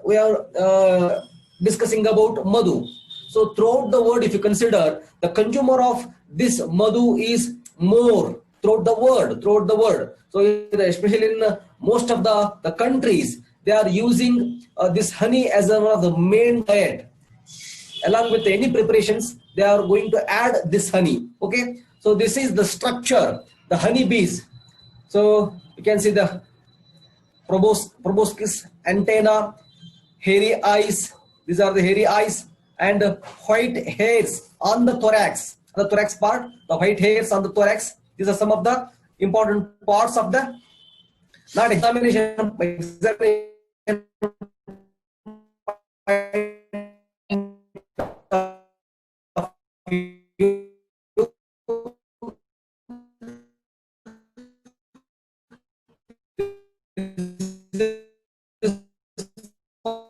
we are discussing about madhu. So throughout the world, if you consider, the consumer of this madhu is more throughout the world. So especially in most of the countries, they are using this honey as one of the main diet. Along with any preparations, they are going to add this honey. Okay, so this is the structure, the honey bees. So you can see the proboscis, antenna, hairy eyes. These are the hairy eyes, and white hairs on the thorax part, the white hairs on the thorax. These are some of the important parts of the, not examination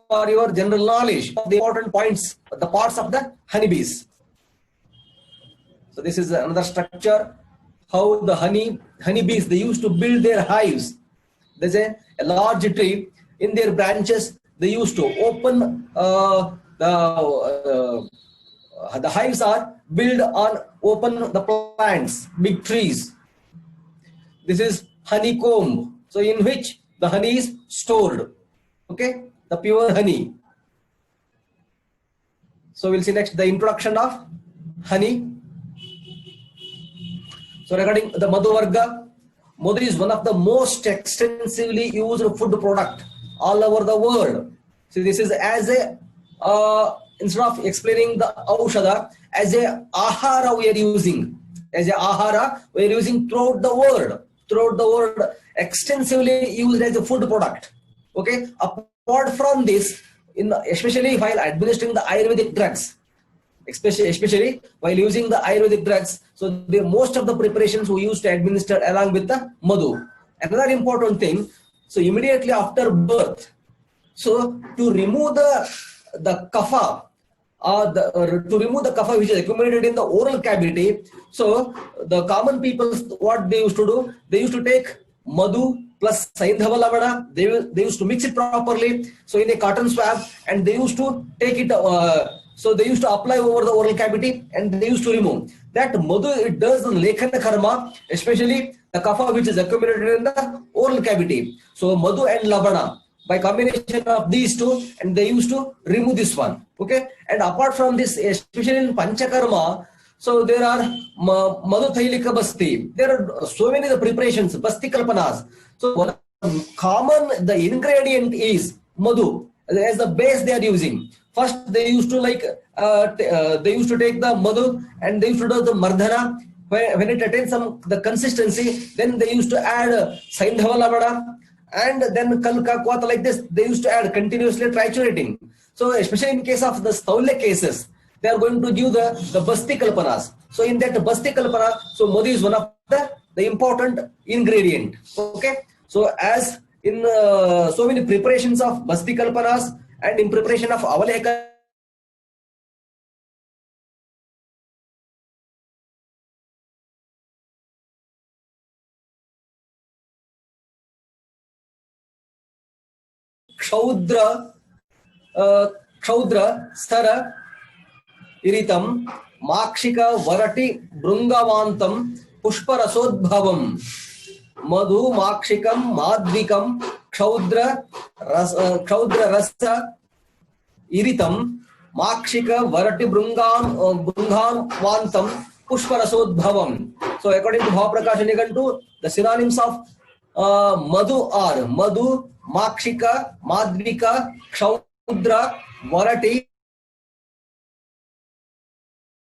for your general knowledge of the important points, the parts of the honeybees. So this is another structure, how the honeybees, they used to build their hives. There's a large tree. In their branches, they used to open the hives are built on open the plants, big trees. This is honeycomb, so in which the honey is stored. Okay, the pure honey. So we'll see next the introduction of honey. So regarding the madhu varga, madhu is one of the most extensively used food product all over the world. So this is as a instead of explaining the aushadha, as a ahara we are using, throughout the world, extensively used as a food product. Okay, apart from this, especially while administering the Ayurvedic drugs, especially while using the Ayurvedic drugs, so most of the preparations we used to administer along with the madhu. Another important thing, so immediately after birth, so to remove the kapha, to remove the kapha which is accumulated in the oral cavity, so the common people, what they used to do, they used to take madhu plus saindhava lavana, they used to mix it properly, so in a cotton swab, and they used to take it, so they used to apply over the oral cavity, and they used to remove that madhu. It does the lekhana karma, especially the kapha which is accumulated in the oral cavity. So madhu and lavana, by combination of these two, and they used to remove this one. Okay, and apart from this, especially in panchakarma, so there are madhu thailika basti, there are so many the preparations, basti kalpanas. So one common the ingredient is madhu as the base they are using. First they used to they used to take the madhu, and they used to do the mardhana. When it attains the consistency, then they used to add saindhava lavana, and then kalka kwata, like this they used to add, continuously triturating. So especially in case of the staulya cases, they are going to give the basti kalpanas. So in that basti kalpana, so madhu is one of the important ingredient. Okay, so as in so many preparations of basti kalpanas, and in preparation of avaleka, kshaudra stara iritam makshika varati brungavantam pushparasodbhavam madhu makshikam madvikam kshaudra rasa iritam makshika varati brungavantam pushparasodbhavam. So according to Bhava Prakasha Nigantu, the synonyms of madhu are madhu, makshika, madvika, kshaudra, varati.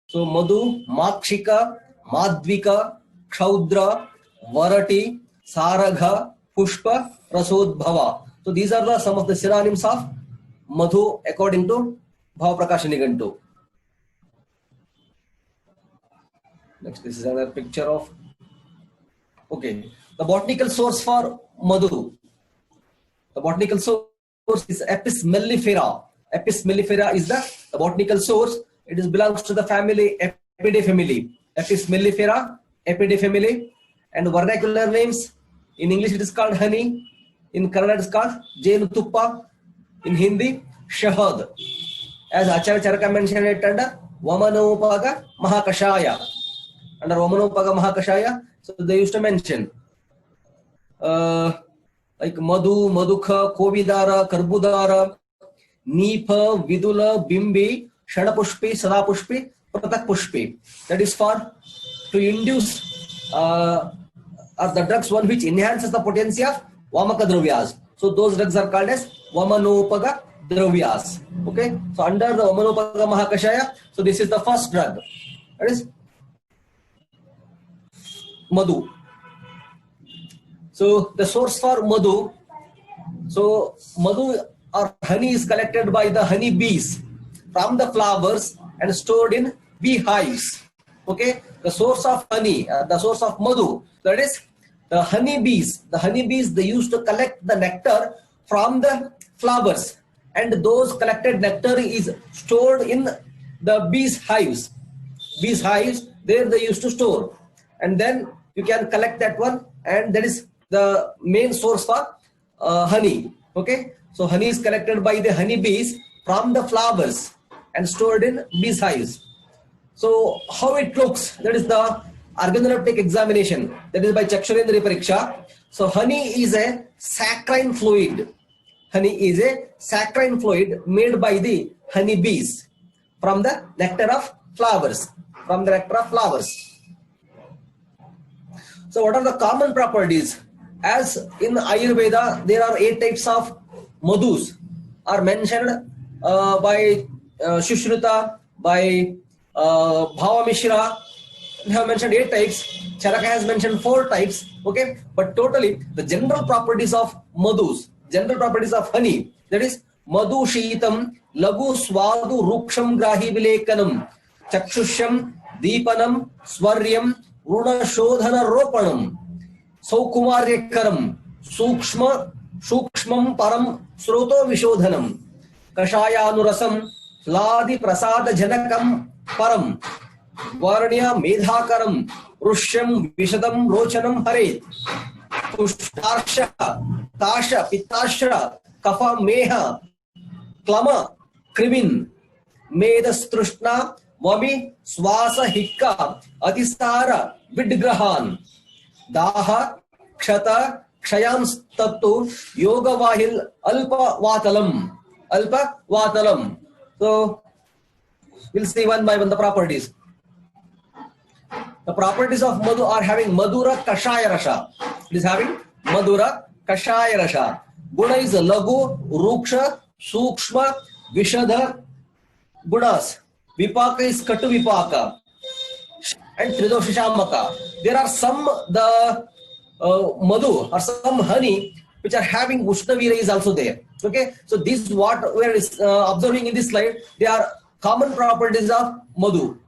So madhu, makshika, madvika, kshaudra, varati, saragha, pushpa, rasodbhava. So these are some of the synonyms of madhu according to Bhava Prakasha Nigantu. Next, this is another picture of, okay, the botanical source for madhu. The botanical source is Apis mellifera. Apis mellifera is the botanical source. It belongs to the family Apidae family. Apis mellifera, Apidae family, and vernacular names. In English it is called honey. In Kannada it is called Jenu Tuppa. In Hindi, Shahad. As Acharya Charaka mentioned it under Vamanopaga Mahakashaya. Under Vamanopaga Mahakashaya, so they used to mention like Madhu, Madukha, Kovidara, Karbudara, Nipa, Vidula, Bimbi, Shadapushpi, Sadapushpi, Pratakpushpi. That is for to induce the drugs one which enhances the potency of Vamaka Dravyas. So those drugs are called as Vamanopaga Dravyas. Okay. So under the Vamanopaga Mahakashaya, so this is the first drug. That is Madhu. So the source for Madhu. So Madhu or honey is collected by the honey bees from the flowers and stored in beehives. Okay, the source of honey, the source of Madhu, that is the honey bees. The honey bees, they used to collect the nectar from the flowers, and those collected nectar is stored in the bees hives. Bees hives, there they used to store, and then you can collect that one, and that is the main source for honey. Okay, so honey is collected by the honey bees from the flowers and stored in bees hives. So how it looks, that is the organoleptic examination, that is by Chakshurendriya Pariksha. So honey is a saccharine fluid. Honey is a saccharine fluid made by the honey bees from the nectar of flowers. From the nectar of flowers. So what are the common properties? As in Ayurveda, there are 8 types of madhus are mentioned by Shushruta, by Bhava Mishra. They have mentioned 8 types. Charaka has mentioned 4 types. Okay, but totally the general properties of madhus, general properties of honey, that is madhu sheetam, lagu swadu ruksham grahi vilekanam, chakshusham deepanam swaryam runa shodhana ropanam, saukumaryakaram, sukshmam param sroto vishodhanam, kashayanurasam hladi prasada janakam param, varnya medhakaram rushyam vishadam rochanam haret, pushtarsha tasha pittasha kafa meha klama krimin medastrushna vami swasa hikka atisara vidgrahan daha kshata kshayams tattu yoga vahil alpa vatalam. So we'll see one by one the properties. The properties of madhu are having madhura kashaya rasha. It is having madhura kashaya rasha. Guna is lagu, ruksha, sukshma, vishadha gunas. Vipaka is katu vipaka and tridosha shamaka. There are some madhu or some honey which are having Ushnavira is also there. Okay, so this what we are observing in this slide. They are common properties of madhu.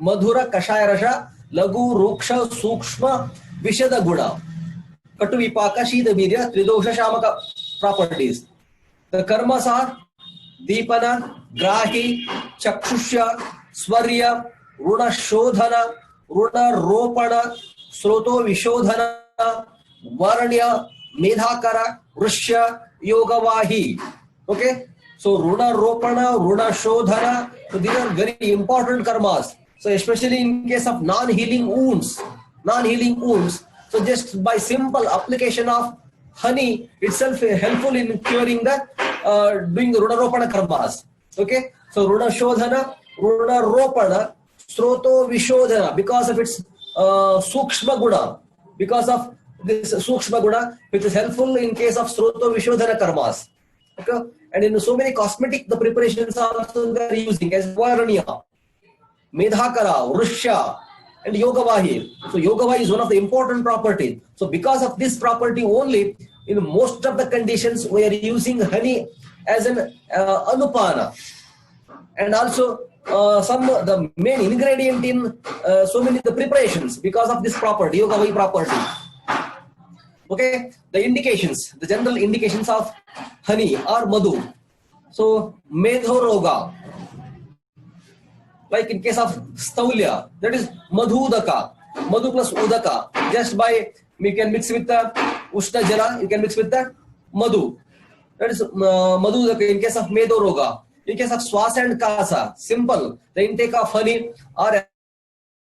Madhura kashaya rasha, lagu, ruksha, sukshma, vishada guna, katu vipaka, shida virya, tridosha shamaka properties. The karmas are deepana, grahi, chakshusha, swarya, runa shodhana, runa ropana, sroto vishodhana, varnya, medhakara, rushya, yogavahi. Okay, so runa ropana, runa shodhana, so these are very important karmas. So especially in case of non-healing wounds, so just by simple application of honey itself is helpful in curing the doing the runa ropana karmas. Okay, so runa shodhana, runa ropana, sroto vishodhana, because of its sukshma guna, because of this sukshma guna, which is helpful in case of sroto vishodhana karmas. Okay, and in so many cosmetic the preparations also they are using as varanya, medhakara, rushya, and yogavahi. So yogavahi is one of the important properties. So because of this property only, in most of the conditions we are using honey as an anupana, and also the main ingredient in so many the preparations because of this property, yogavahi property. Okay, the indications, the general indications of honey or madhu. So medho roga, like in case of staulya, that is madhudaka, madhu plus udaka. Just by we can mix with the ushna jala, you can mix with the madhu. That is Madhudaka in case of Medoroga. In case of Swasa and Kasa, simple. The intake of honey or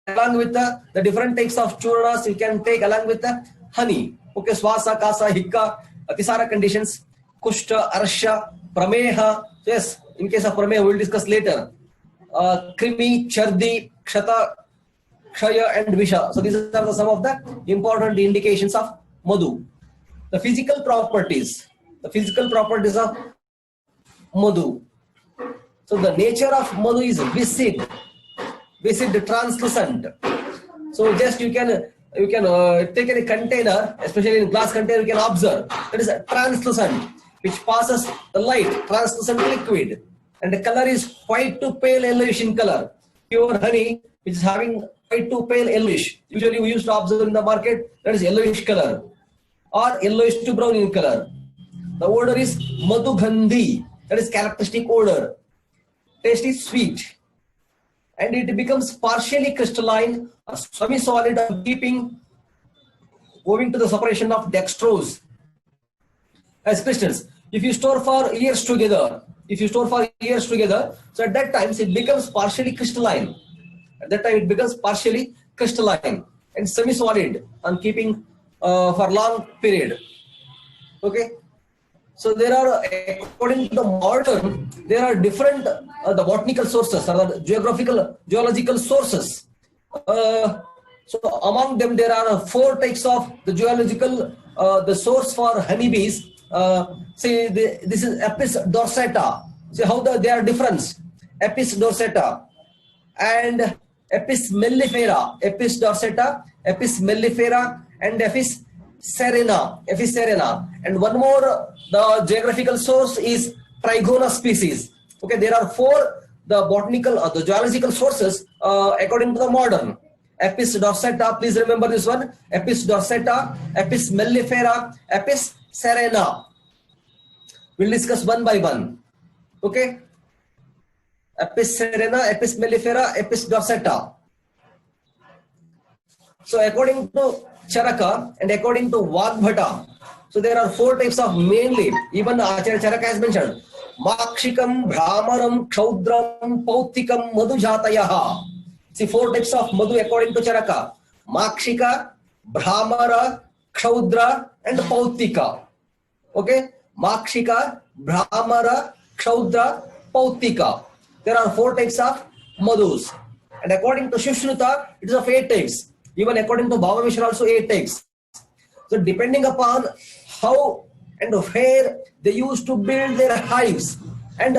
along with the different types of churnas you can take along with the honey. Okay, Swasa, Kasa, Hikka, Atisara conditions, Kushta, Arsha, Prameha. Yes, in case of Prameha, we will discuss later. Krimi, Chardi, Kshata, Kshaya and Visha. So these are some of the important indications of Madhu. The physical properties of Madhu. So the nature of Madhu is viscid, translucent. So just you can take any container, especially in glass container, you can observe that is translucent, which passes the light, translucent liquid, and the color is white to pale yellowish in color. Pure honey, which is having white to pale yellowish. Usually we used to observe in the market, that is yellowish color or yellowish to brown in color. The odor is Madhugandhi, that is characteristic odor. Taste is sweet, and it becomes partially crystalline, a semi-solid, owing to the separation of dextrose as crystals. If you store for years together, so at that time it becomes partially crystalline. And semi-solid on keeping for long period. Okay. So there are, according to the modern, there are different the botanical sources or the geological sources. So among them there are 4 types of the geological the source for honeybees. Say this is Apis dorsata. See how they are different. Apis dorsata and Apis mellifera. Apis dorsata, Apis mellifera, and Apis serena. And one more the geographical source is Trigona species. Okay, there are 4 the botanical or the geological sources according to the modern. Apis dorsata, please remember this one. Apis dorsata, Apis mellifera, Apis serena. We'll discuss one by one. Okay. Apis serena, Apis mellifera, Apis dorsata. So according to Charaka and according to Vagbhata, so there are 4 types of mainly, even Acharya Charaka has mentioned, Makshikam, Brahmaram, Kshaudram, Pautikam, Madhujatayaha. See 4 types of Madhu according to Charaka. Makshika, Brahmara, Kshaudra and Pautika. Okay. Makshika, Brahmara, Kshaudra, Pautika. There are 4 types of Madhus. And according to Sushruta, it is of 8 types. Even according to Bhava Mishra also 8 types. So depending upon how and where they used to build their hives and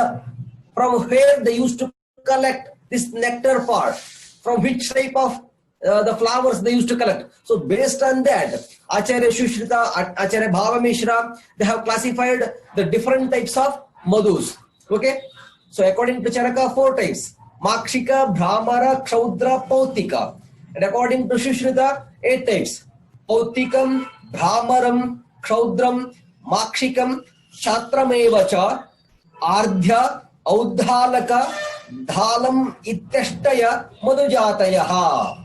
from where they used to collect this nectar part, from which type of the flowers they used to collect. So based on that, Acharya Sushrita, Acharya Bhava Mishra, they have classified the different types of madhus. Okay. So according to Charaka, 4 types. Makshika, Brahmara, Kshaudra, Pautika. And according to Sushrita, 8 types. Pautikam, Brahmaram, Kshaudram, Makshikam, Shatramevacha, Ardhya, Audhalaka, Dhalam, Ityashtaya, Madhujatayaha.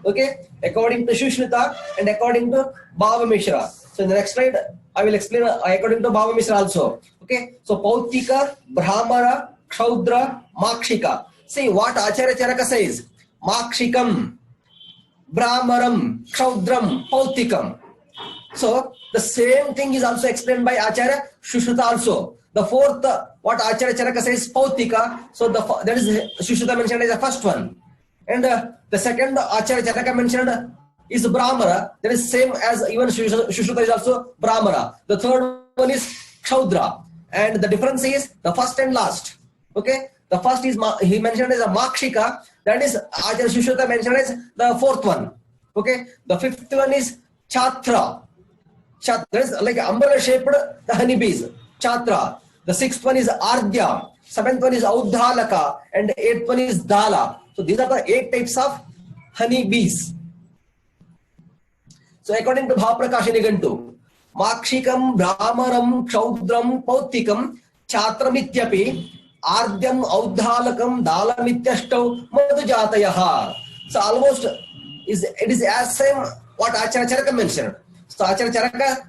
Okay, according to Sushrita and according to Bhava Mishra. So in the next slide, I will explain according to Bhava Mishra also. Okay, so Pautika, Brahmara, Kshaudra, Makshika. See what Acharya Charaka says. Makshikam, Brahmaram, Kshaudram, Pautikam. So the same thing is also explained by Acharya Sushrita also. The 4th, what Acharya Charaka says, Pautika. So that is Sushrita mentioned as the first one. And the second Acharya Charaka mentioned is Brahmara. That is same as even Sushrita is also Brahmara. The third one is Kshaudra. And the difference is the first and last. Okay. The first is he mentioned as a Makshika. That is Acharya Sushrita mentioned as the 4th one. Okay. The 5th one is Chatra. That is like umbrella shaped the honeybees. Chatra. The 6th one is Ardhya. 7th one is Audhalaka. And 8th one is Dhala. So these are the 8 types of honeybees. So according to Bhaprakash Nigantu, Makshikam, Brahmaram, Kshaudram, Pautikam, Chatramithyapi, Ardhyam, Audhalakam, Dhalamityashtav, Madhujatayaha. So almost it is as same what Acharya Charaka mentioned. So Acharya Charaka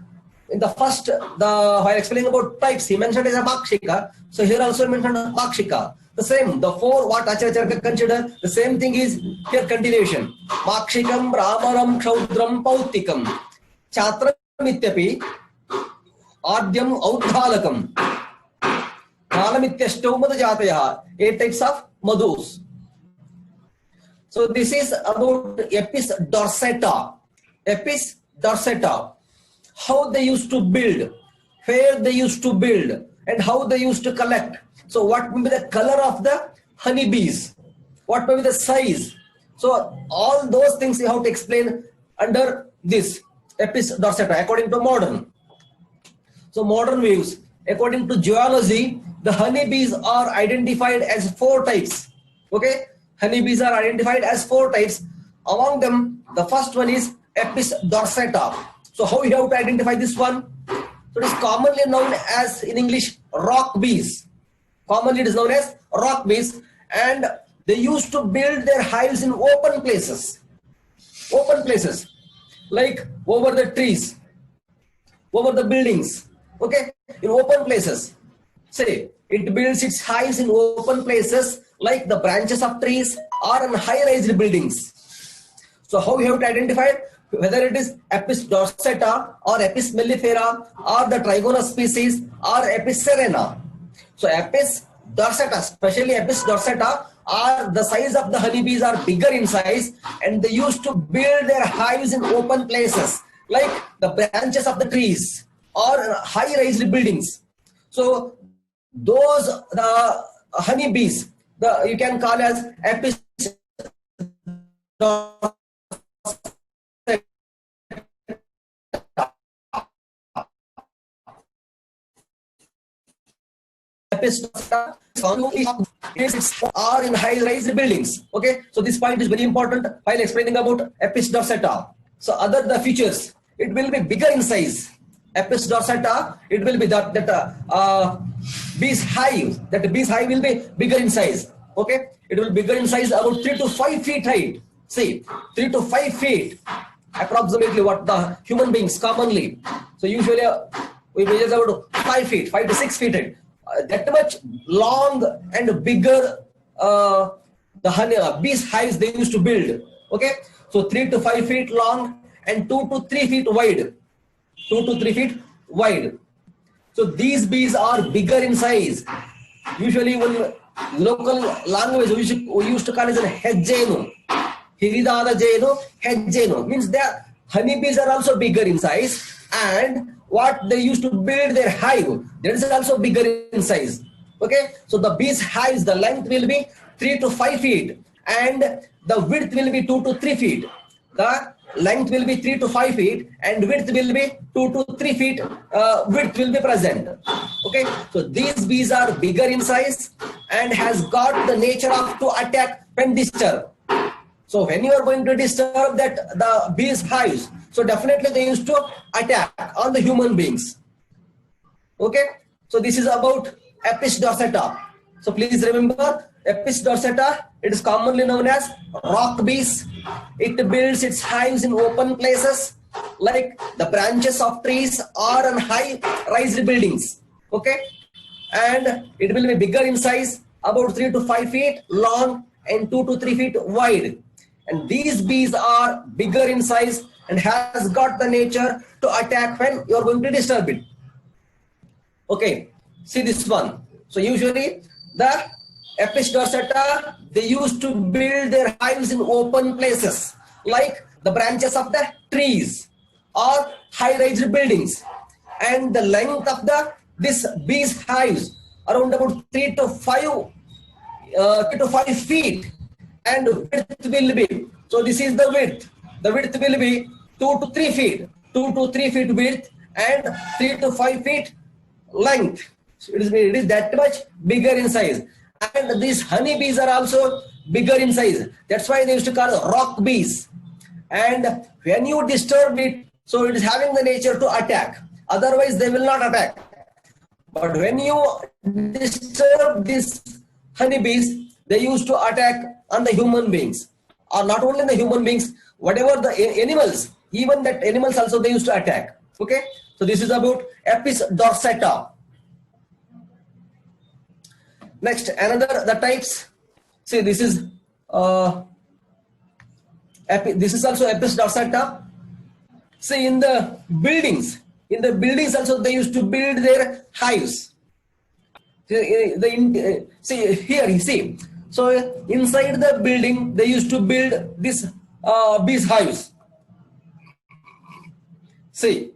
in the first, while explaining about types, he mentioned as a Pakshika. So here also mentioned Pakshika. The same, the four what Acharya Charaka consider, the same thing is here continuation. Pakshikam, Brahmaram, Kshaudram, Pautikam. Chatra Mityapi, Adyam, Audhalakam. Kalamityashtau Madhajataya. 8 types of Madhus. So this is about Apis dorsata. Apis dorsata. How they used to build, where they used to build, and how they used to collect. So what may be the color of the honeybees? What may be the size? So all those things you have to explain under this Apis dorsata according to modern. So modern views, according to geology, the honeybees are identified as 4 types. Okay, honeybees are identified as 4 types. Among them, the first one is Apis dorsata. So how you have to identify this one? So it is commonly known as in English rock bees. Commonly it is known as rock bees, and they used to build their hives in open places. Open places like over the trees, over the buildings. Okay, in open places. Say it builds its hives in open places like the branches of trees or in high-rise buildings. So how you have to identify it? Whether it is Apis dorsata or Apis mellifera or the Trigona species or Apis serena. So Apis dorsata, especially Apis dorsata, are the size of the honeybees are bigger in size, and they used to build their hives in open places like the branches of the trees or high-rise buildings. So those the honeybees, you can call as Apis dorsata. Are in high-rise buildings. Okay, so this point is very important while explaining about Apis dorsata. So other the features, it will be bigger in size. Apis dorsata, it will be that bee's hive. That bee's hive will be bigger in size. Okay, it will be bigger in size, about 3 to 5 feet height. See, 3 to 5 feet, approximately what the human beings commonly. So usually we measure about 5 feet, 5 to 6 feet height. That much long and bigger the bees hives they used to build. Okay, so 3 to 5 feet long and 2 to 3 feet wide. 2 to 3 feet wide. So these bees are bigger in size. Usually when local language we used to call it as hejjenu. Hiridada jenu, hejjenu. Means the honeybees are also bigger in size, and what they used to build their hive, that is also bigger in size. Okay, so the bees hives, the length will be 3 to 5 feet and the width will be 2 to 3 feet. The length will be 3 to 5 feet and width will be 2 to 3 feet, width will be present. Okay, so these bees are bigger in size and has got the nature of to attack when disturbed. So when you are going to disturb that the bees hives, so definitely they used to attack on the human beings. Okay, so this is about Apis dorsata. So please remember, Apis dorsata, it is commonly known as rock bees. It builds its hives in open places like the branches of trees or on high-rise buildings. Okay, and it will be bigger in size, about 3 to 5 feet long and 2 to 3 feet wide. And these bees are bigger in size and has got the nature to attack when you are going to disturb it. Okay, see this one. So usually the Apis dorsata, they used to build their hives in open places like the branches of the trees or high-rise buildings, and the length of this bees hives around about 3 to 5 feet, and width will be, so this is the width. The width will be 2 to 3 feet, 2 to 3 feet width and 3 to 5 feet length. So it is that much bigger in size. And these honeybees are also bigger in size. That's why they used to call rock bees. And when you disturb it, so it is having the nature to attack. Otherwise, they will not attack. But when you disturb these honeybees, they used to attack on the human beings. Or not only the human beings, whatever the animals, even that animals also they used to attack. Okay, So this is about Apis dorsata. Next, another the types. See, this is this is also Apis dorsata. See, in the buildings also they used to build their hives. See here, you see. So inside the building they used to build this bees hives. See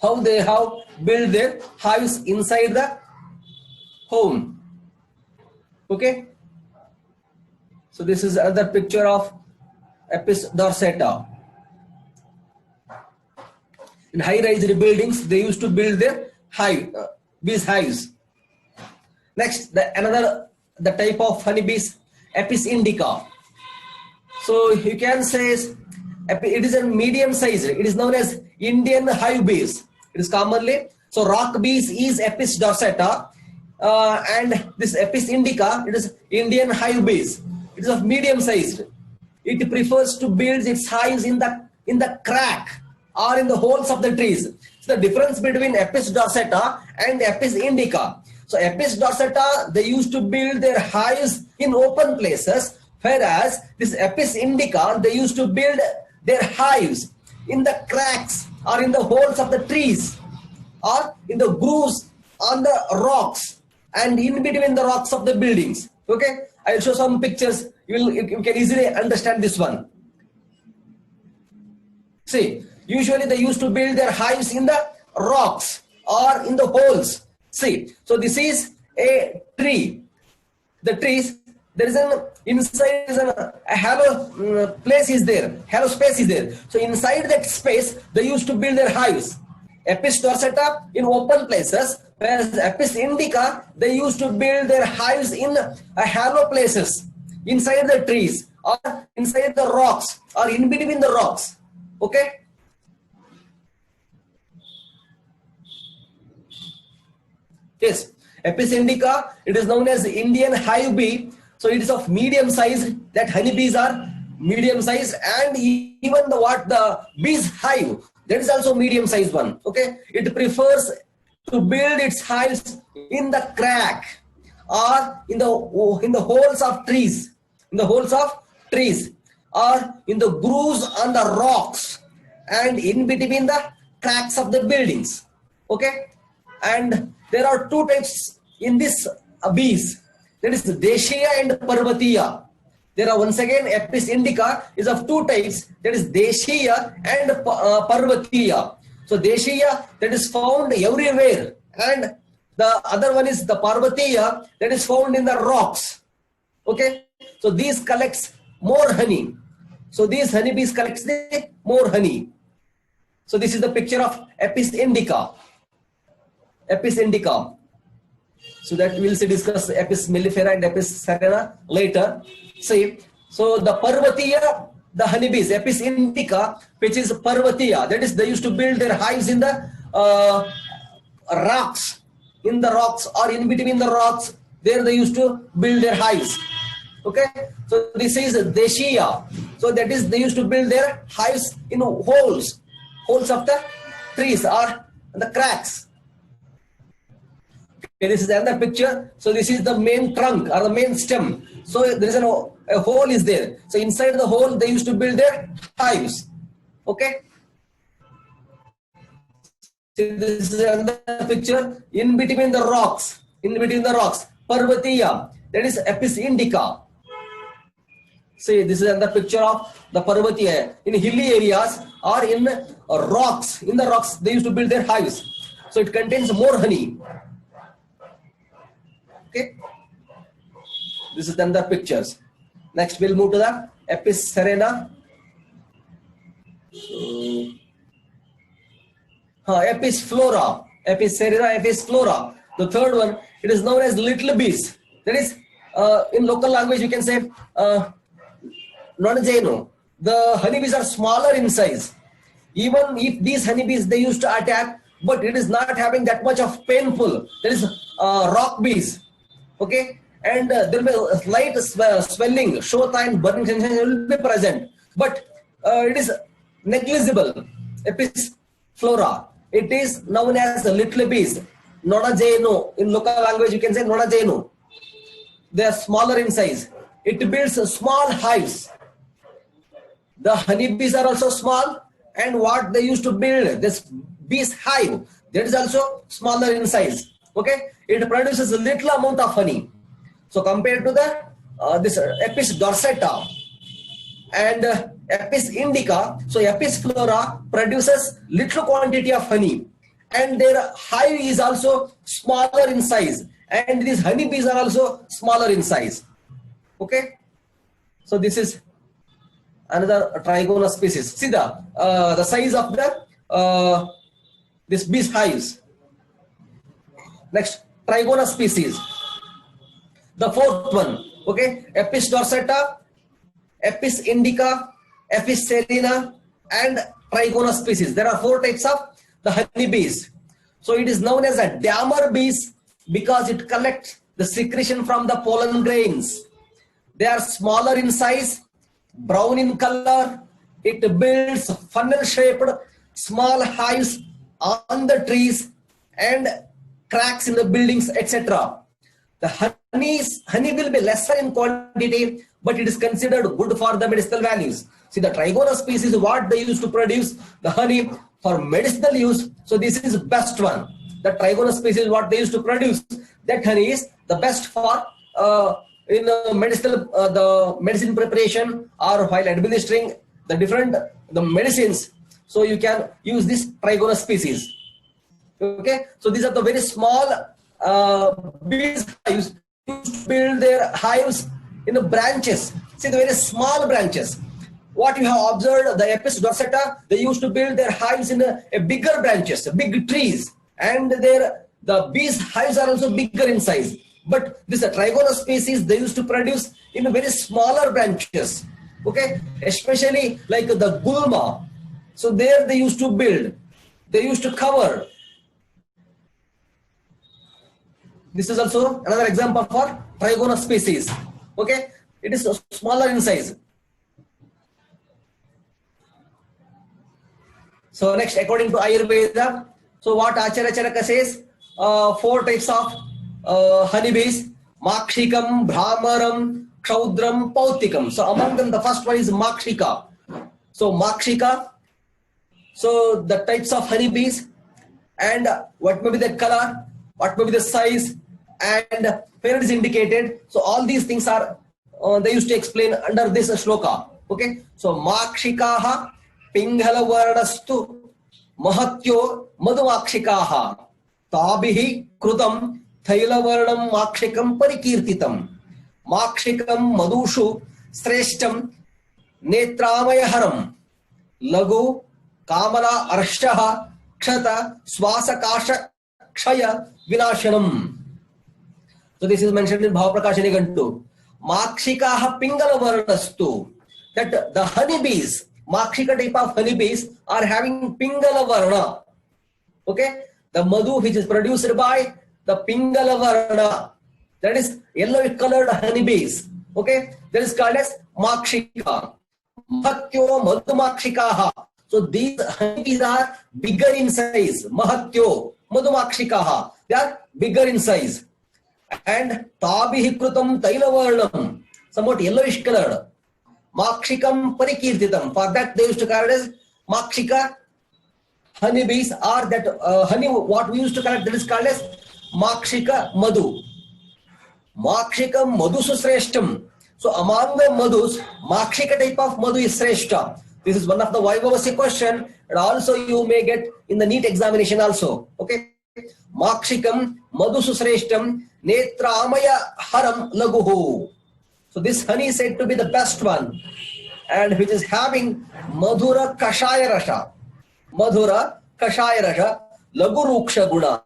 how they have built their hives inside the home. Okay. So this is another picture of Apis dorsata. In high-rise buildings, they used to build their bees hives. Next, the type of honeybees, Apis indica. So you can say it is a medium size. It is known as Indian hive bees. It is commonly so rock bees is Apis dorsata, and this Apis indica, it is Indian hive bees. It is of medium sized. It prefers to build its hives in the crack or in the holes of the trees. So the difference between Apis dorsata and Apis indica. So Apis dorsata, they used to build their hives in open places, whereas this Apis indica, they used to build their hives in the cracks or in the holes of the trees or in the grooves on the rocks and in between the rocks of the buildings. Okay, I will show some pictures. You can easily understand this one. See, usually they used to build their hives in the rocks or in the holes. See, so this is a tree. The trees, there is an inside is a hollow place is there, hollow space is there. So inside that space, they used to build their hives. Apis dorsata in open places, whereas Apis indica, they used to build their hives in hollow places, inside the trees or inside the rocks or in between the rocks. Okay. Yes, Apis indica, it is known as Indian hive bee. So it is of medium size. That honeybees are medium size, and even the bee's hive, that is also medium size one. Okay, it prefers to build its hives in the crack or in the holes of trees, or in the grooves on the rocks and in between the cracks of the buildings. Okay, and there are two types in this bees. That is Deshiya and Parvatiya. There are once again Apis indica is of two types. That is Deshiya and Parvatiya. So Deshiya, that is found everywhere, and the other one is the Parvatiya, that is found in the rocks. Okay, so these collects more honey. So these honeybees collects the more honey. So this is the picture of Apis indica. Apis indica. So that we'll discuss Apis mellifera and Apis serena later. See, so the Parvatiya, the honeybees, Apis indica, which is Parvatiya, that is they used to build their hives in the rocks, or in between the rocks. There they used to build their hives. Okay, so this is Deshiya. So that is they used to build their hives in holes of the trees or the cracks. Okay, this is another picture. So this is the main trunk or the main stem. So there is a hole is there. So inside the hole they used to build their hives. Okay. So this is another picture in between the rocks. Parvatiya, that is Apis indica. See, this is another picture of the Parvatiya in hilly areas or in rocks. In the rocks they used to build their hives. So it contains more honey. Okay, this is another pictures. Next we'll move to the Apis serena. Apis flora, Apis serena, Apis flora. The third one, it is known as little bees. That is, in local language you can say non-geno. The honeybees are smaller in size. Even if these honeybees they used to attack, but it is not having that much of painful. That is rock bees. Okay, and there will be a slight swelling, shota and burning sensation will be present, but it is negligible. Apis flora. it is known as the little bees. Nodajeno. In local language, you can say Nodajeno. They are smaller in size. It builds small hives. The honeybees are also small, and what they used to build, this bees hive, that is also smaller in size. Okay, it produces a little amount of honey. So compared to the this Apis dorsata and Apis indica, so Apis flora produces little quantity of honey, and their hive is also smaller in size, and these honeybees are also smaller in size. Okay, so this is another Trigona species. See the size of the this bees hives. Next, Trigona species. The fourth one, okay, Apis dorsata, Apis indica, Apis cerina, and Trigona species. There are 4 types of the honeybees. So it is known as a dammer bees because it collects the secretion from the pollen grains. They are smaller in size, brown in color. It builds funnel-shaped small hives on the trees and cracks in the buildings, etc. The honey will be lesser in quantity, but it is considered good for the medicinal values. See, the Trigona species, what they used to produce the honey for medicinal use. So this is best one. The Trigona species, what they used to produce, that honey is the best for in medicinal the medicine preparation, or while administering the different the medicines. So you can use this Trigona species. Okay, so these are the very small bees hives used to build their hives in the branches. See the very small branches. What you have observed, the Apis dorsata, they used to build their hives in a bigger branches, big trees, and the bees hives are also bigger in size. But this Trigona species, they used to produce in very smaller branches. Okay, especially like the gulma. So there they used to build, they used to cover. This is also another example for Trigona species. Okay, it is smaller in size. So next, according to Ayurveda, so what Acharya Charaka says, 4 types of honeybees: Makshikam, Brahmaram, Kshaudram, Pautikam. So among them, the first one is Makshika. So Makshika, so the types of honeybees, and what may be the color, what may be the size, and where it is indicated. So all these things are they used to explain under this shloka. Okay, so Makshikaha Pinghala Varnastu Mahatyo Madhumakshikaha Tabihi Krutam Thaila Varnam Makshikam Parikirtitam Makshikam Madushu Sreshtam Netramaya Lagu Kamala Arshaha Kshata Swasakasha Kshaya Vinashanam. So this is mentioned in Bhavaprakashani Gantu. Makshikaha Pingala Varnastu. That the honeybees, Makshika type of honeybees, are having Pingala Varna. Okay, the madhu which is produced by the Pingala Varna, that is yellow colored honeybees. Okay, that is called as Makshika. Mahatyo Madhumakshikaha. So these honeybees are bigger in size. Mahatyo Madhumakshikaha. They are bigger in size. And Tabihi Krutam Tailavarnam, somewhat yellowish colored. Makshikam Parikirtitam. For that they used to call it as Makshika honeybees, or that honey what we used to collect, that is called as Makshika Madhu. Makshika Madhu Sreshtam. So among the madhus, Makshika type of madhu is Sreshta. This is one of the Vaivavasya question, and also you may get in the NEET examination also. Okay, Makshikam Madhu Sreshtam Netramaya Haram Laguhu. So this honey is said to be the best one, and which is having Madhura Kashaya Rasha. Madhura Kashaya Rasha Lagu Ruksha Guna.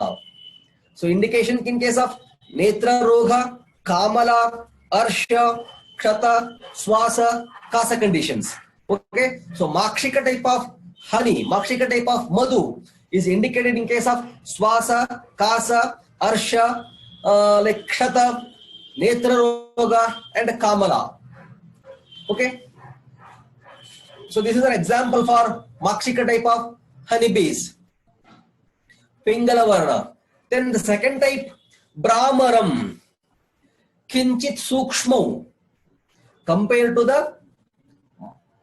So indication in case of Netra Roga, Kamala, Arsha, Kshata, Swasa, Kasa conditions. Okay, so Makshika type of honey, Makshika type of madhu is indicated in case of Swasa, Kasa, Arsha, like Kshata, Netra Roga, and Kamala. Okay, so this is an example for Makshika type of honeybees. Pingala Varna. Then the second type, Brahmaram, Kinchit Sukshmo, compared to the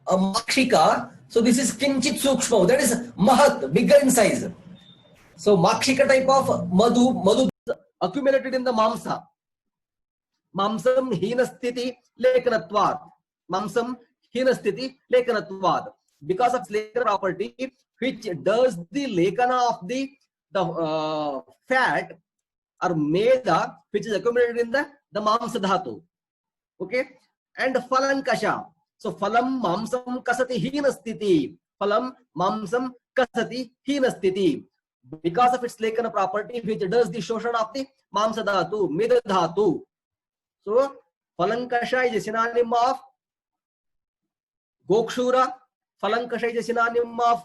Makshika. So this is Kinchit Sukshmo, that is Mahat, bigger in size. So Makshika type of Madhu accumulated in the Mamsa. Mamsam Hinasthiti Lekanatvad. Mamsam Hinasthiti Lekanatvad. Because of Lekana property, which does the Lekana of the fat or Meda, which is accumulated in the Mamsa Dhatu. Okay, and Phalankasha. So Phalam Mamsam Kasati Hinasthiti. Phalam Mamsam Kasati Hinasthiti. Because of its Lekana property, which does the Shoshan of the Mamsa Dhatu, Meda Dhatu. So Phalankasha is a synonym of Gokshura. Phalankasha is a synonym of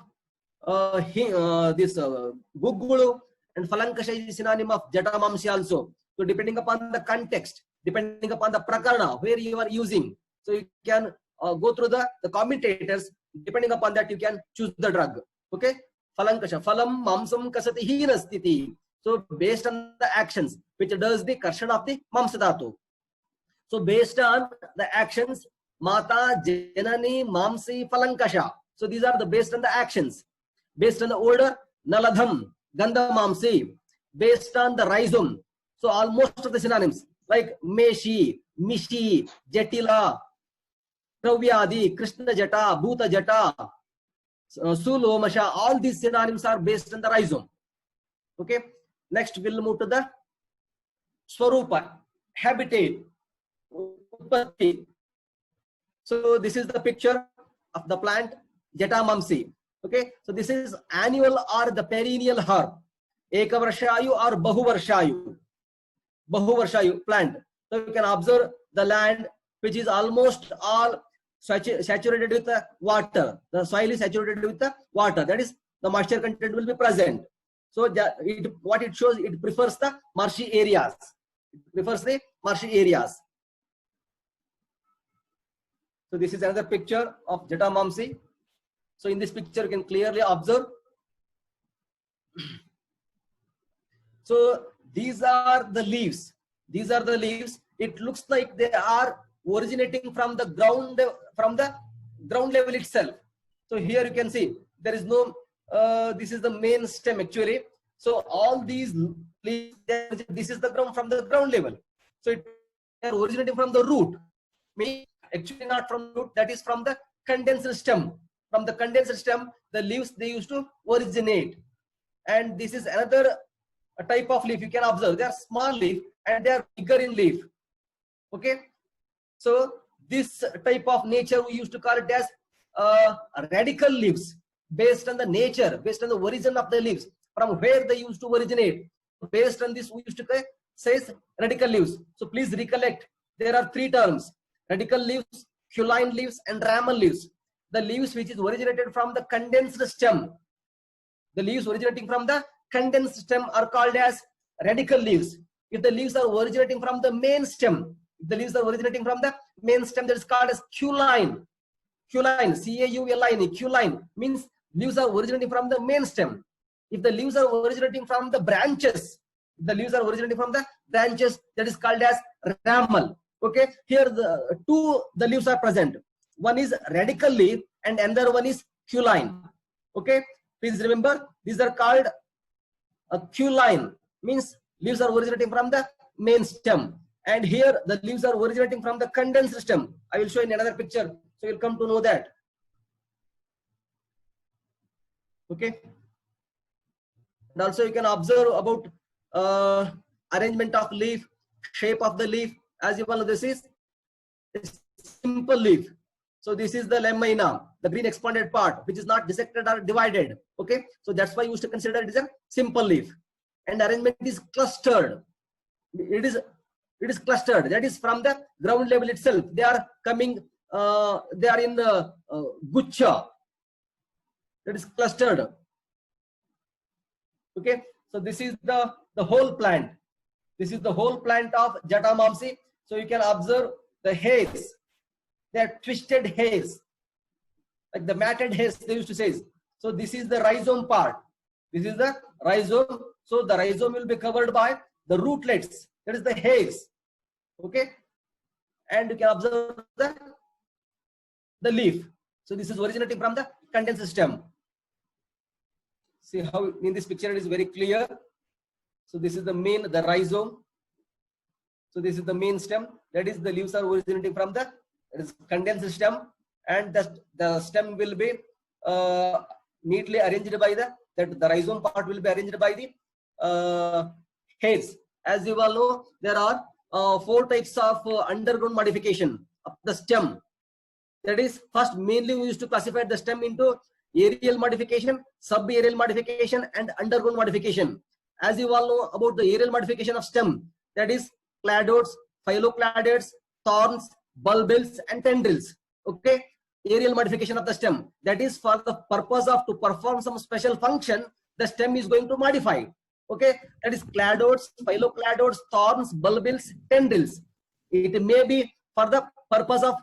Gugulu, and Phalankasha is a synonym of Jatamamsi also. So depending upon the context, depending upon the prakarana where you are using, so you can go through the commentators. Depending upon that, you can choose the drug. Okay, Phalankasha, Phalam Mamsam Kasati Hinasthiti. So based on the actions which does the karshan of the Mamsadhatu. So based on the actions, Mata, Janani, Mamsi, Phalankasha. So these are the based on the actions. Based on the order, Naladham, Gandha Mamsi. Based on the rhizome. So almost of the synonyms like Meshi, Mishi, Jetila, Travyadi, Krishna Jata, Bhuta Jata, Sulomasha. All these synonyms are based on the rhizome. Okay. Next we'll move to the Swarupa, habitat. So this is the picture of the plant Jatamamsi. Okay, so this is annual or the perennial herb, Ekavarshayu or Bahuvarshayu plant. So you can observe the land which is almost all saturated with the water. The soil is saturated with the water. That is, the moisture content will be present. So what it shows, it prefers the marshy areas. It prefers the marshy areas. So this is another picture of Jatamamsi. So in this picture, you can clearly observe. So these are the leaves. These are the leaves. It looks like they are originating from the ground level itself. So here you can see there is no. This is the main stem actually. So all these leaves, this is the ground from the ground level. So they are originating from the root. Actually not from root, that is from the condensed stem. From the condensed stem, the leaves they used to originate. And this is another type of leaf. You can observe they are small leaf and they are bigger in leaf. Okay, so this type of nature we used to call it as radical leaves, based on the nature, based on the origin of the leaves, from where they used to originate. Based on this, we used to say radical leaves. So please recollect, there are three terms: radical leaves, Culine leaves, and ramal leaves. The leaves which is originated from the condensed stem, the leaves originating from the condensed stem are called as radical leaves. If the leaves are originating from the main stem, that is called as Culine. Culine, C-A-U-L-I-N-E, Culine means leaves are originating from the main stem. If the leaves are originating from the branches, that is called as ramal. Okay, here the leaves are present. One is radical leaf and another one is Culine. Okay, please remember these are called Culine, means leaves are originating from the main stem, and here the leaves are originating from the condensed stem. I will show in another picture, so you'll come to know that. Okay, and also you can observe about arrangement of leaf, shape of the leaf. As you know, this is a simple leaf. So this is the lemmaina, the green expanded part, which is not dissected or divided. Okay, so that's why you used to consider it as a simple leaf. And arrangement is clustered. It is clustered. That is from the ground level itself. They are coming. They are in the gucha. That is clustered. Okay, so this is the whole plant. This is the whole plant of Jatamamsi. So you can observe the hairs. They are twisted hairs, like the matted hairs they used to say. So this is the rhizome part. This is the rhizome So the rhizome will be covered by the rootlets, that is the hairs. Okay, and you can observe the leaf. So this is originating from the condensed stem. See how in this picture it is very clear. So this is the rhizome. So this is the main stem. That is, the leaves are originating from the condensed stem, and the stem will be neatly arranged by the rhizome part will be arranged by the hairs. As you all know, there are 4 types of underground modification of the stem. That is, first mainly we used to classify the stem into aerial modification, subaerial modification, and underground modification. As you all know about the aerial modification of stem, that is cladodes, phyllocladodes, thorns, bulbils, and tendrils. Okay, aerial modification of the stem, that is for the purpose of to perform some special function, the stem is going to modify. Okay, that is cladodes, phyllocladodes, thorns, bulbils, tendrils. It may be for the purpose of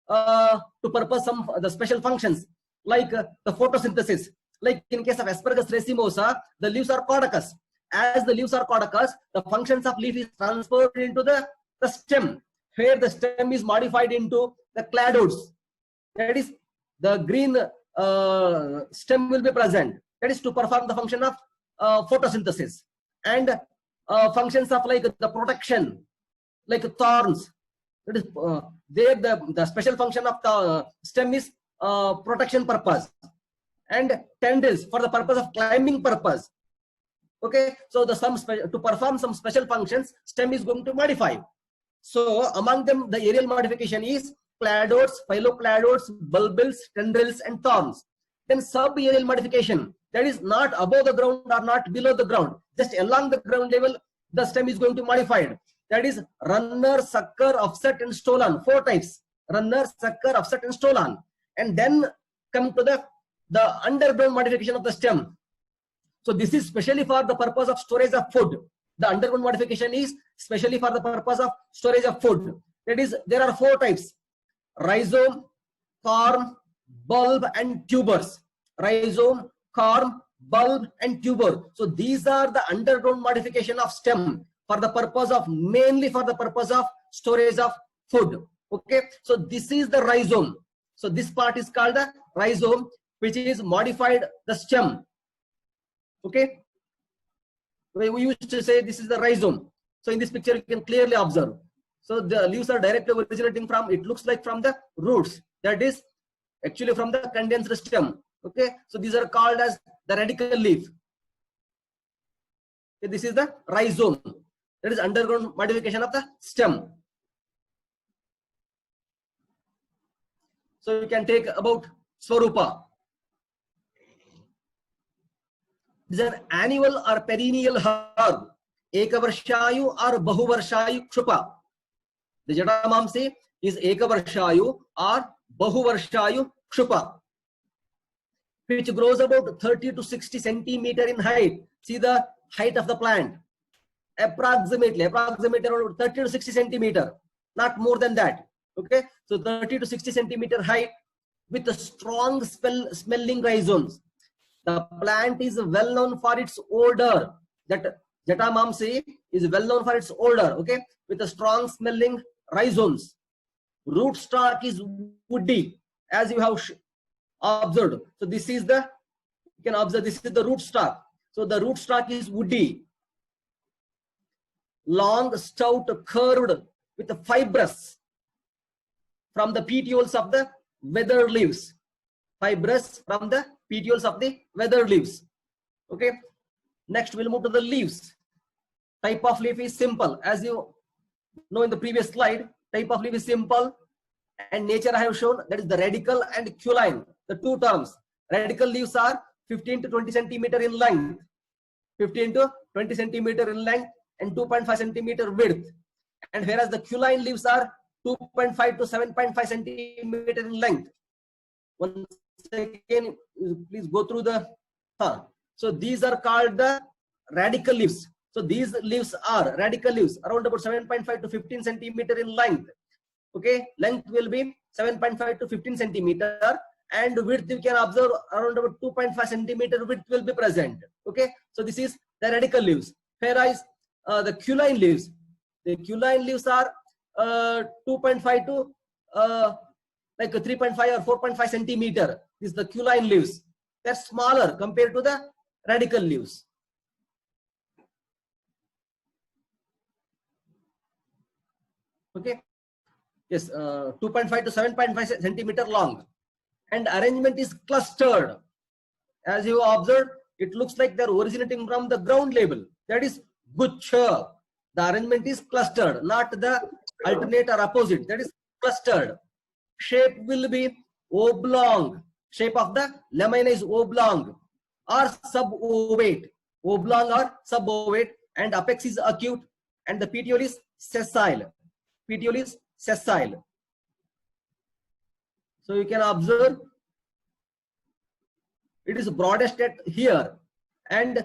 the special functions like the photosynthesis. Like in case of Aspergillus racemosa, the leaves are caducous. As the leaves are caducous, the functions of leaf is transferred into the stem, where the stem is modified into the cladodes. That is, the green stem will be present. That is to perform the function of photosynthesis, and functions of like the protection, like thorns. That is there the special function of the stem is protection purpose, and tendrils for the purpose of climbing purpose. Okay, so to perform some special functions, stem is going to modify. So among them, the aerial modification is cladodes, phyllocladodes, bulbils, tendrils, and thorns. Then sub-aerial modification, that is not above the ground or not below the ground, just along the ground level, the stem is going to modify. That is runner, sucker, offset, and stolon. 4 types: runner, sucker, offset, and stolon. And then come to the underground modification of the stem. So this is specially for the purpose of storage of food. The underground modification is specially for the purpose of storage of food. That is, there are 4 types: rhizome, corm, bulb, and tubers. Rhizome, corm, bulb, and tuber. So these are the underground modification of stem for the purpose of, mainly for the purpose of storage of food. Okay, so this is the rhizome. So this part is called the rhizome, which is modified the stem. Okay, we used to say this is the rhizome. So in this picture you can clearly observe. So the leaves are directly originating from, it looks like from the roots, that is actually from the condensed stem. Okay, so these are called as the radical leaf. Okay, this is the rhizome, that is underground modification of the stem. So you can take about Swarupa. It is an annual or perennial herb, Ekavarshayu or Bahuvarshayu Kshupa. The Jatamamsi is Ekavarshayu or Bahuvarshayu Kshupa, which grows about 30 to 60 centimeter in height. See the height of the plant, approximately around 30 to 60 centimeter, not more than that. Okay, so 30 to 60 centimeter height with a strong smelling rhizomes. The plant is well known for its odor. That Jatamamsi is well known for its odor. Okay, with a strong smelling rhizomes. Root stock is woody, as you have observed. So this is the, you can observe, this is the root stock. So the root stock is woody, long, stout, curved, with the fibrous from the petioles of the weathered leaves. Fibrous from the petioles of the weathered leaves. Okay, next we'll move to the leaves. Type of leaf is simple. As you know in the previous slide, type of leaf is simple, and nature I have shown, that is the radical and culine, the 2 terms. Radical leaves are 15 to 20 centimeter in length, 15 to 20 centimeter in length, and 2.5 centimeter width. And whereas the culine leaves are 2.5 to 7.5 centimeter in length. Once again, please go through the so these are called the radical leaves. So these leaves are radical leaves, around about 7.5 to 15 centimeter in length. Okay, length will be 7.5 to 15 centimeter, and width you can observe around about 2.5 centimeter width will be present. Okay, so this is the radical leaves. Whereas the Quilline leaves, are 2.5 to like 3.5 or 4.5 centimeter. This is the Quilline leaves. They're smaller compared to the radical leaves. Okay. Yes, 2.5 to 7.5 centimeter long, and arrangement is clustered. As you observed, it looks like they're originating from the ground level. That is guchha. The arrangement is clustered, not the alternate or opposite. That is clustered. Shape will be oblong. Shape of the lamina is oblong or subovate. Oblong or subovate, and apex is acute, and the petiole is sessile. Petiole is sessile. So you can observe it is broadest at here and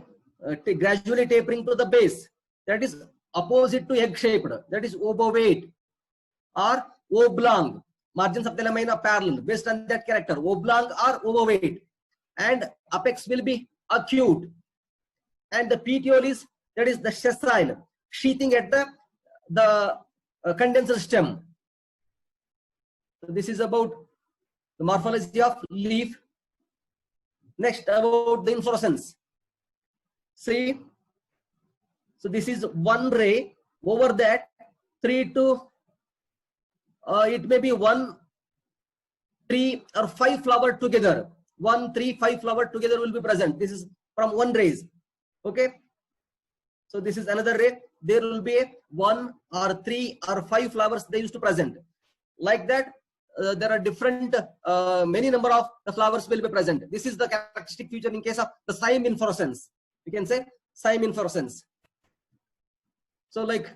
gradually tapering to the base. That is opposite to egg shaped. That is obovate or oblong. Margins of the lamina parallel based on that character, oblong or ovovate, and apex will be acute, and the petiole is, that is the sessile, sheathing at the condenser stem. So this is about the morphology of leaf. Next, about the inflorescence. See, so this is one ray. Over that, 3 to it may be 1, 3 or 5 flower together. 1, 3, 5 flower together will be present. This is from one rays. Okay. So this is another ray. There will be 1 or 3 or 5 flowers they used to present. Like that, there are different, many number of the flowers will be present. This is the characteristic feature in case of the cyme inflorescence. You can say cyme inflorescence. So like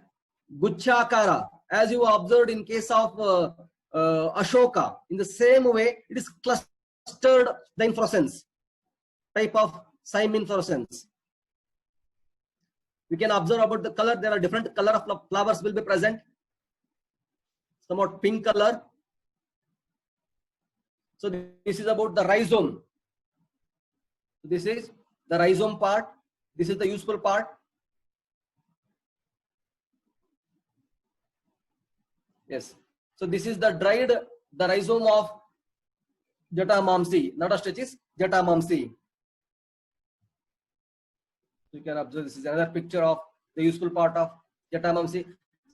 Guchakara, as you observed in case of Ashoka, in the same way, it is clustered the inflorescence, type of cyme inflorescence. We can observe about the color. There are different color of flowers will be present. Somewhat pink color. So this is about the rhizome. This is the rhizome part. This is the useful part. Yes. So this is the dried, the rhizome of Jataamamsi. Not a stretch is Jataamamsi. You can observe this is another picture of the useful part of Jataamamsi.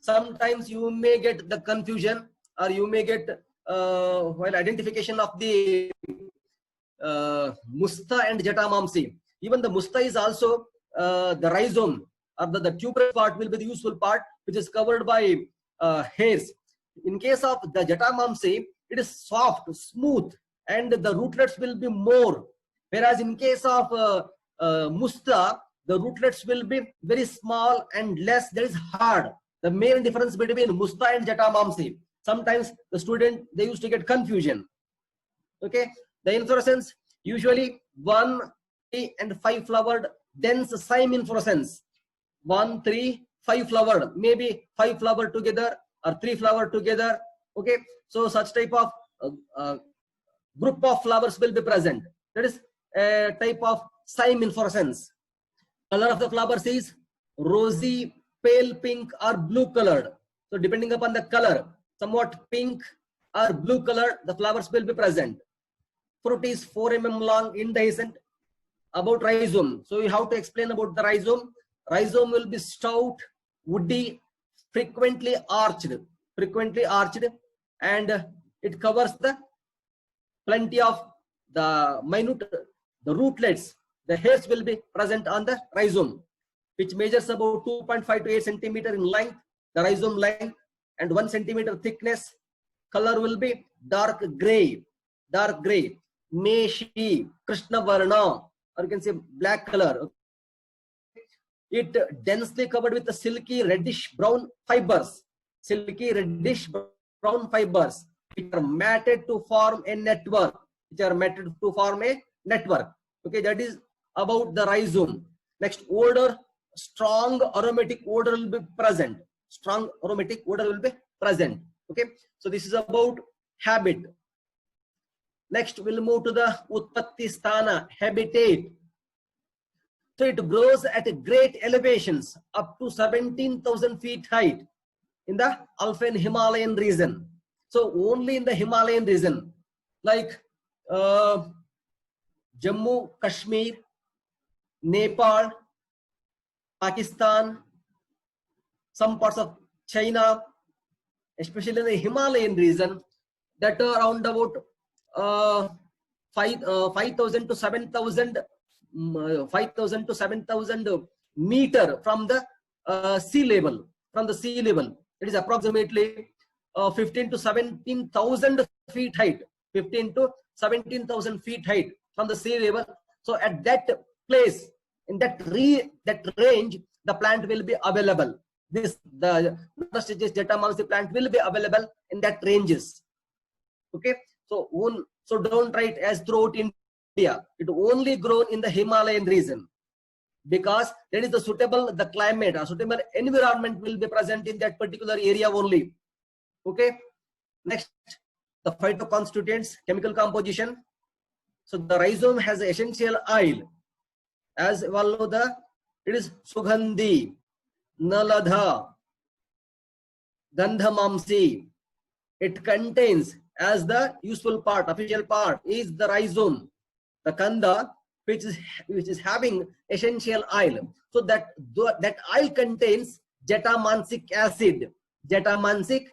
Sometimes you may get the confusion, or you may get while identification of the Musta and Jataamamsi. Even the Musta is also the rhizome, or the tuberous part will be the useful part, which is covered by hairs. In case of the Jataamamsi, it is soft, smooth, and the rootlets will be more. Whereas in case of Musta, the rootlets will be very small and less, that is hard. The main difference between Musta and Jataamamsi. Sometimes the student, they used to get confusion. Okay, the inflorescence usually 1, 3 and 5 flowered dense cyme inflorescence. 1, 3, 5 flowered, maybe 5 flowered together or 3 flowered together. Okay, so such type of group of flowers will be present. That is a type of cyme inflorescence. Color of the flowers is rosy, pale pink or blue colored. So depending upon the color, somewhat pink or blue color, the flowers will be present. Fruit is 4 mm long, indehiscent. About rhizome, so you have to explain about the rhizome. Rhizome will be stout, woody, frequently arched, and it covers the plenty of the minute, the rootlets. The hairs will be present on the rhizome, which measures about 2.5 to 8 centimeter in length, the rhizome length, and 1 centimeter thickness. Color will be dark gray, meshi, Krishna Varna, or you can say black color. It densely covered with the silky reddish brown fibers, which are matted to form a network. Okay, that is about the rhizome. Next, odor, strong aromatic odor will be present. Okay, so this is about habit. Next, we'll move to the Utpatti Sthana, habitat. So it grows at great elevations up to 17,000 feet height in the Alpine Himalayan region. So only in the Himalayan region, like Jammu, Kashmir, Nepal, Pakistan, some parts of China, especially in the Himalayan region, that are around about 5,000 to 7,000 5,000 to 7,000 meter from the sea level. From the sea level, it is approximately 15 to 17,000 feet height. 15 to 17,000 feet height from the sea level. So at that place, in that range, the plant will be available. The Jetamansi plant will be available in that ranges. Okay, so don't write as throughout India. It only grown in the Himalayan region, because that is the climate, a suitable environment will be present in that particular area only. Okay, next, the phytoconstituents, chemical composition. So the rhizome has essential oil, as well as it is Sugandhi, Naladha, Gandhamamsi. It contains, as the useful part, official part, is the rhizome, the kanda, which is having essential oil. So that oil contains jetamansic acid, jetamamsin,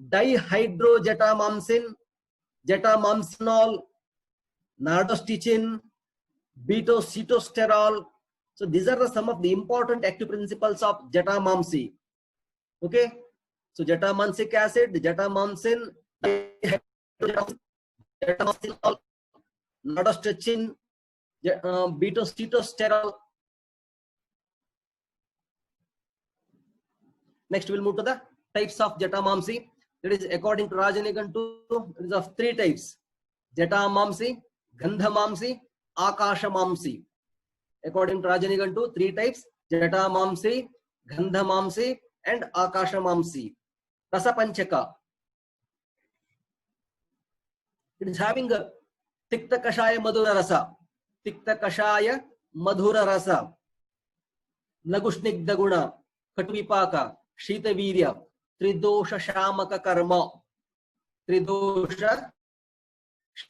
dihydrojetamamsin, jetamamsinol, nardosticin, beta-cetosterol. So these are some of the important active principles of jetamamsi. Okay, so jetamansic acid, jetamamsin, jetamamsinol, nardosticin, beta-cetosterol. Next, we'll move to the types of jetamamsi. That is, according to Rajanigantu, it is of 3 types: jetamamsi, gandhamamsi, akashamamsi. According to Rajanigantu, 3 types: jetamamsi, gandhamamsi, and akashamamsi. Rasapanchaka. It is having a tikta kashaya madhura rasa, tikta kashaya madhura rasa, lagushnikda guna, katuvipaka, shita virya, tridosha shamaka karma, tridosha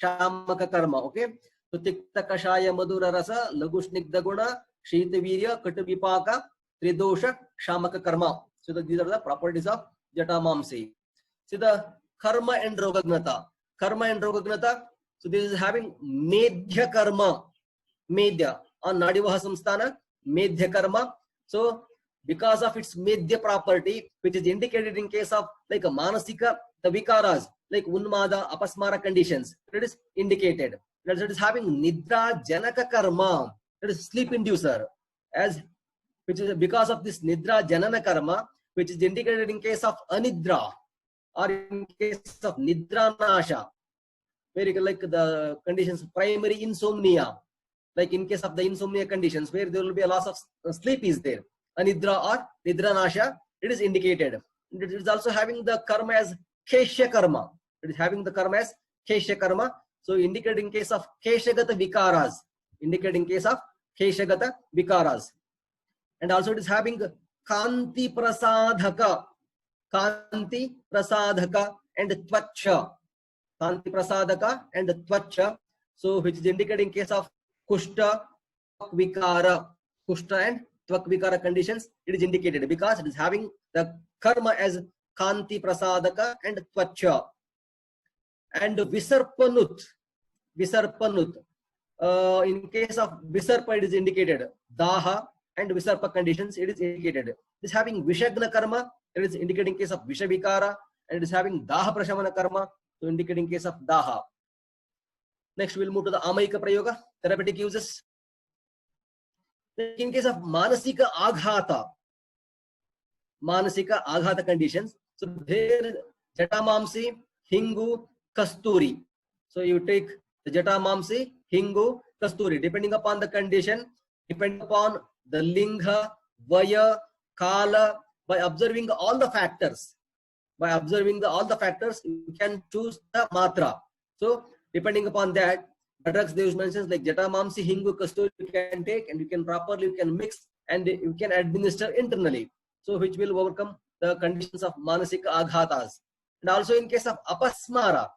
shamaka karma. Okay, so tikta kashaya madhura rasa, lagushnikda guna, shita virya, katuvipaka, tridosha shamaka karma. So these are the properties of jetamamsi. See the karma and rogagnata. Karma and rogagnata. So this is having medhya karma, medhya on nadivaha samsthana, medhya karma. So because of its medhya property, which is indicated in case of like a manasika, the vikaras like unmada, apasmara conditions, it is indicated. That it is having nidra janaka karma, that is sleep inducer, as which is because of this nidra janana karma, which is indicated in case of anidra or in case of nidra nasha, where like the conditions primary insomnia, like in case of the insomnia conditions where there will be a loss of sleep is there, anidra or nidra nasha, it is indicated. It is also having the karma as keshya karma. It is having the karma as keshya karma. So indicated in case of keshagata vikaras, indicated in case of keshagata vikaras. And also it is having kanti prasadhaka, kanti prasadhaka and tvacha, kanti prasadhaka and tvacha. So which is indicated in case of kushta, vikara, kushta and tvak vikara conditions, it is indicated because it is having the karma as kanti prasadhaka and tvacha. And visarpanut, visarpanut, in case of visarpa, it is indicated daha and visarpa conditions, it is indicated. It is having vishagna karma, it is indicating case of vishavikara, and it is having daha prashamana karma, so indicating case of daha. Next, we'll move to the amayika prayoga, therapeutic uses. In case of manasika aghata conditions, so there jetamamsi, hingu, kasturi. So you take the jetamamsi, hingu, kasturi, depending upon the condition, depending upon the lingha, vaya, kala. By observing all the factors, you can choose the matra. So depending upon that, The drugs they mentions like Jatamamsi, Hingu, Kasturi you can take, and you can properly mix and you can administer internally. So which will overcome the conditions of manasika aghatas. And also in case of apasmara,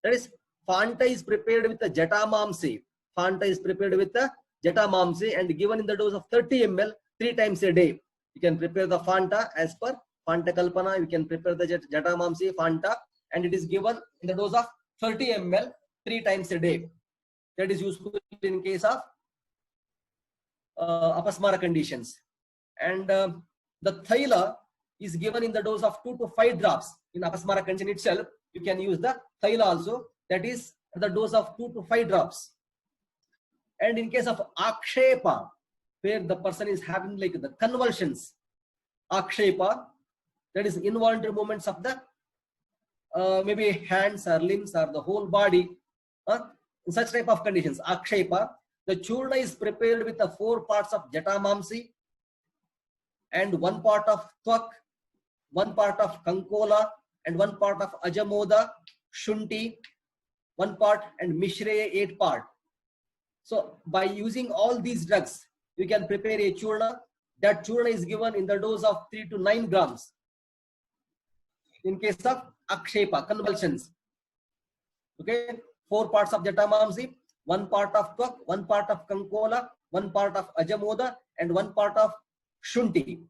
that is Fanta is prepared with the Jatamamsi. Fanta is prepared with the Jatamamsi and given in the dose of 30 ml 3 times a day. You can prepare the Fanta as per Fanta Kalpana. You can prepare the Jatamamsi Fanta and it is given in the dose of 30 ml 3 times a day. That is useful in case of apasmara conditions. And the thaila is given in the dose of 2 to 5 drops. In apasmara condition itself, you can use the thaila also. That is the dose of 2 to 5 drops. And in case of akshepa, where the person is having like the convulsions, akshepa, that is involuntary movements of the maybe hands or limbs or the whole body, in such type of conditions, akshepa, the churna is prepared with the 4 parts of Jatamamsi and 1 part of Twak, 1 part of Kankola and 1 part of Ajamoda, Shunti, 1 part and Mishreya 8 part. So by using all these drugs, you can prepare a churna. That churna is given in the dose of 3 to 9 grams. In case of akshepa, convulsions. Okay, 4 parts of Jatamamsi, 1 part of Twak, 1 part of Kankola, 1 part of Ajamoda, and 1 part of Shunti.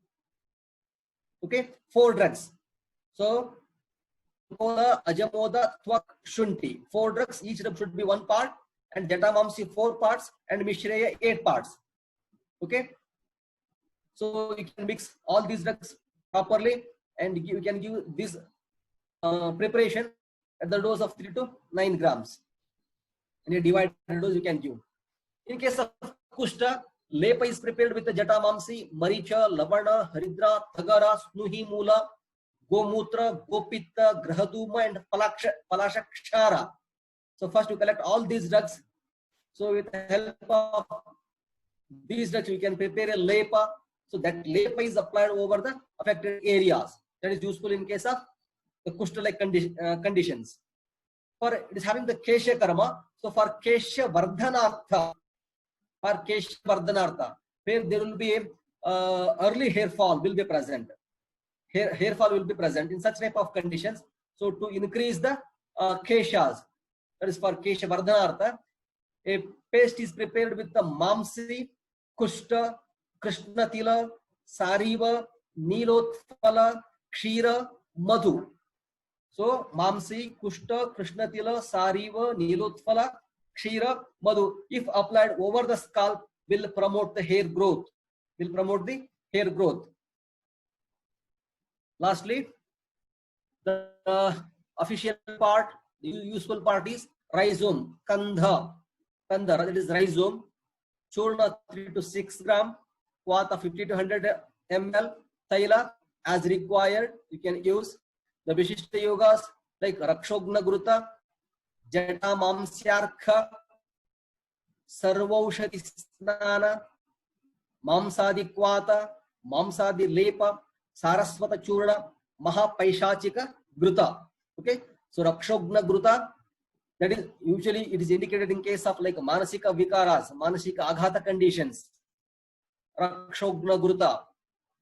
Okay, 4 drugs. So, Kankola, Ajamoda, Twak, Shunti. 4 drugs, each drug should be 1 part, and Jatamamsi 4 parts, and Mishreya 8 parts. Okay, so you can mix all these drugs properly, and you can give this preparation at the dose of 3 to 9 grams. And a divided dose you can give. In case of Kushta, Lepa is prepared with the Jatamamsi, Maricha, Lavana, Haridra, Thagara, Snuhi Mula, Gomutra, Gopitta, Grahaduma, and Palashakshara. So first you collect all these drugs. So with the help of these drugs, you can prepare a Lepa. So that Lepa is applied over the affected areas. That is useful in case of the Kushta-like conditions. For it is having the Kesha Karma. So for Kesha Vardhanartha, where there will be early hair fall will be present. Hair fall will be present in such type of conditions. So to increase the Keshas, that is for Kesha Vardhanartha, a paste is prepared with the Mamsi, Kushta, Krishnatila, Sariva, Nilotphala, Kshira, Madhu. So Mamsi, Kushta, Krishnatila, Sariva, Nilotphala, Kshira, Madhu, if applied over the scalp, will promote the hair growth. Lastly, the official part, the useful part is rhizome, Kandha, that is rhizome, Churna 3 to 6 gram, Vata 50 to 100 ml, Thaila as required. You can use the Vishishta Yogas like Rakshogna Gruta, Jatamamsyarkha, Sarvaushati Snana, Mamsadi Kvata, Mamsadi Lepa, Saraswata Churna, Mahapaishachika Gruta. Okay, so Rakshogna Gruta, that is usually it is indicated in case of like Manasika Vikaras, Manasika Aghata conditions. Rakshogna Gruta,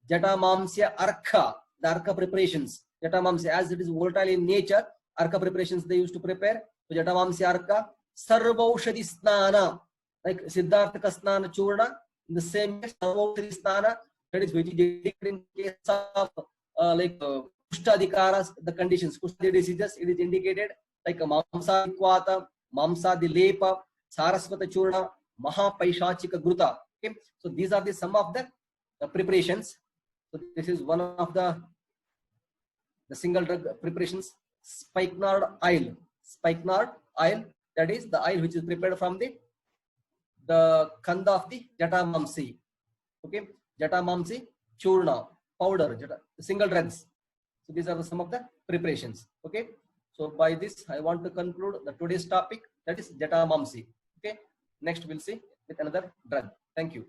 Jatamamsya Arkha, the Arkha preparations. Jatamamsya, as it is volatile in nature, Arkha preparations they used to prepare. So Jatamamsya Arkha, Sarvaushadi Snana, like Siddharthaka Snana Churna, in the same way, Sarvaushadi Snana, that is which is indicated in case of Kushtadikaras, the conditions, Kushtadi diseases, it is indicated like Mamsadi Kvata, Mamsadi Lepa, Saraswata Churna, Mahapaishachika Gruta. Okay, so these are the some of the preparations. So this is one of the single drug preparations, spikenard oil. That is the oil which is prepared from the Kanda of the Jatamamsi. Okay, Jatamamsi Churna powder, single drugs. So these are some of the preparations. Okay, so by this I want to conclude the today's topic, that is Jatamamsi. Okay, next we'll see with another drug. Thank you.